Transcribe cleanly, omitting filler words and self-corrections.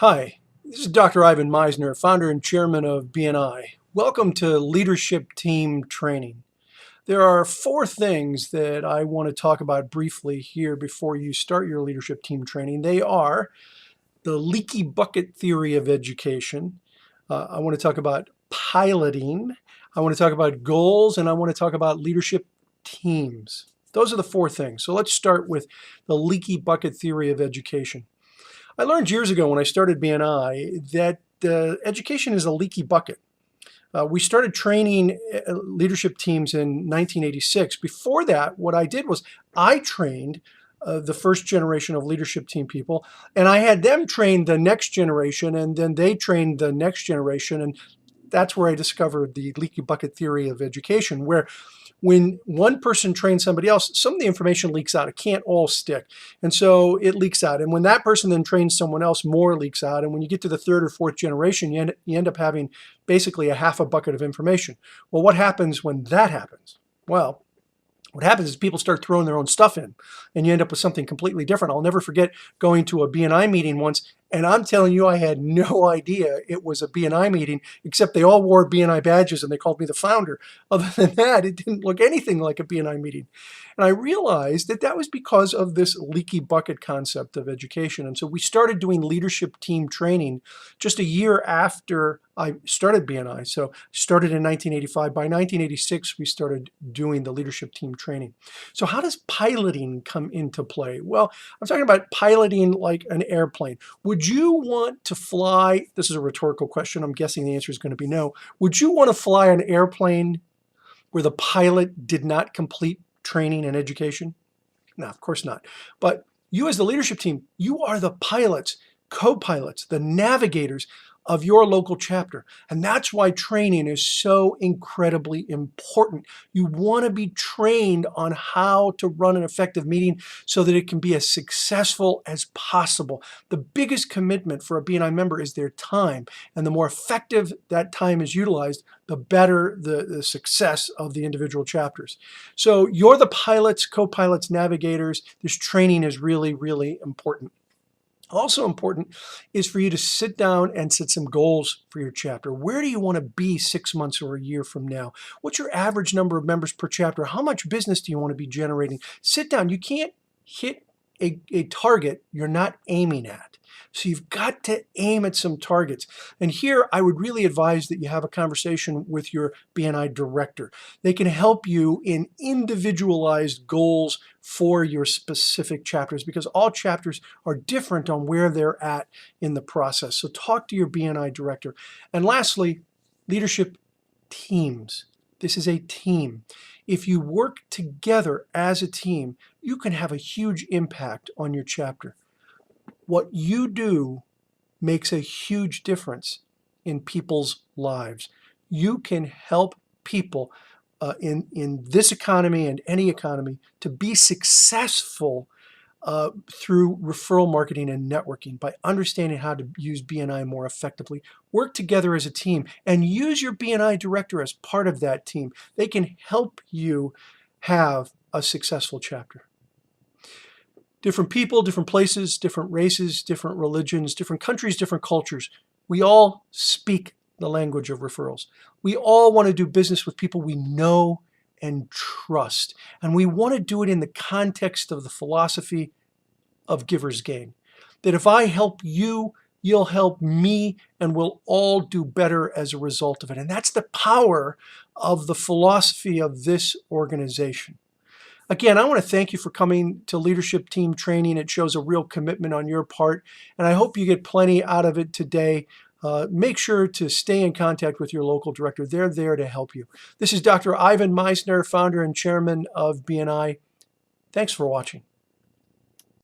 Hi, this is Dr. Ivan Misner, founder and chairman of BNI. Welcome to Leadership Team Training. There are four things that I want to talk about briefly here before you start your leadership team training. They are the leaky bucket theory of education. I want to talk about piloting. I want to talk about goals, and I want to talk about leadership teams. Those are the four things. So let's start with the leaky bucket theory of education. I learned years ago when I started BNI that education is a leaky bucket. We started training leadership teams in 1986. Before that, what I did was I trained the first generation of leadership team people, and I had them train the next generation, and then they trained the next generation. And that's where I discovered the leaky bucket theory of education, where when one person trains somebody else, some of the information leaks out. It can't all stick. And so it leaks out. And when that person then trains someone else, more leaks out. And when you get to the third or fourth generation, you end up having basically a half a bucket of information. Well, what happens when that happens? Well, what happens is people start throwing their own stuff in, and you end up with something completely different. I'll never forget going to a BNI meeting once, and I'm telling you, I had no idea it was a BNI meeting, except they all wore BNI badges and they called me the founder. Other than that, it didn't look anything like a BNI meeting. And I realized that that was because of this leaky bucket concept of education. And so we started doing leadership team training just a year after I started BNI. So started in 1985. By 1986, we started doing the leadership team training. So how does piloting come into play? Well, I'm talking about piloting like an airplane. Would you want to fly? This is a rhetorical question. I'm guessing the answer is going to be no. Would you want to fly an airplane where the pilot did not complete training and education? No, of course not. But you as the leadership team, you are the pilots, co-pilots, the navigators of your local chapter. And that's why training is so incredibly important. You want to be trained on how to run an effective meeting so that it can be as successful as possible. The biggest commitment for a BNI member is their time. And the more effective that time is utilized, the better the success of the individual chapters. So you're the pilots, co-pilots, navigators. This training is really, really important. Also important is for you to sit down and set some goals for your chapter. Where do you want to be 6 months or a year from now? What's your average number of members per chapter? How much business do you want to be generating? Sit down. You can't hit a target you're not aiming at. So you've got to aim at some targets. And here I would really advise that you have a conversation with your BNI director. They can help you in individualized goals for your specific chapters because all chapters are different on where they're at in the process. So talk to your BNI director. And lastly, leadership teams. This is a team. If you work together as a team, you can have a huge impact on your chapter. What you do makes a huge difference in people's lives. You can help people in this economy and any economy to be successful through referral marketing and networking by understanding how to use BNI more effectively. Work together as a team and use your BNI director as part of that team. They can help you have a successful chapter. Different people, different places, different races, different religions, different countries, different cultures. We all speak the language of referrals. We all want to do business with people we know and trust. And we want to do it in the context of the philosophy of giver's gain. That if I help you, you'll help me, and we'll all do better as a result of it. And that's the power of the philosophy of this organization. Again, I want to thank you for coming to leadership team training. It shows a real commitment on your part, and I hope you get plenty out of it today. Make sure to stay in contact with your local director. They're there to help you. This is Dr. Ivan Misner, founder and chairman of BNI. Thanks for watching.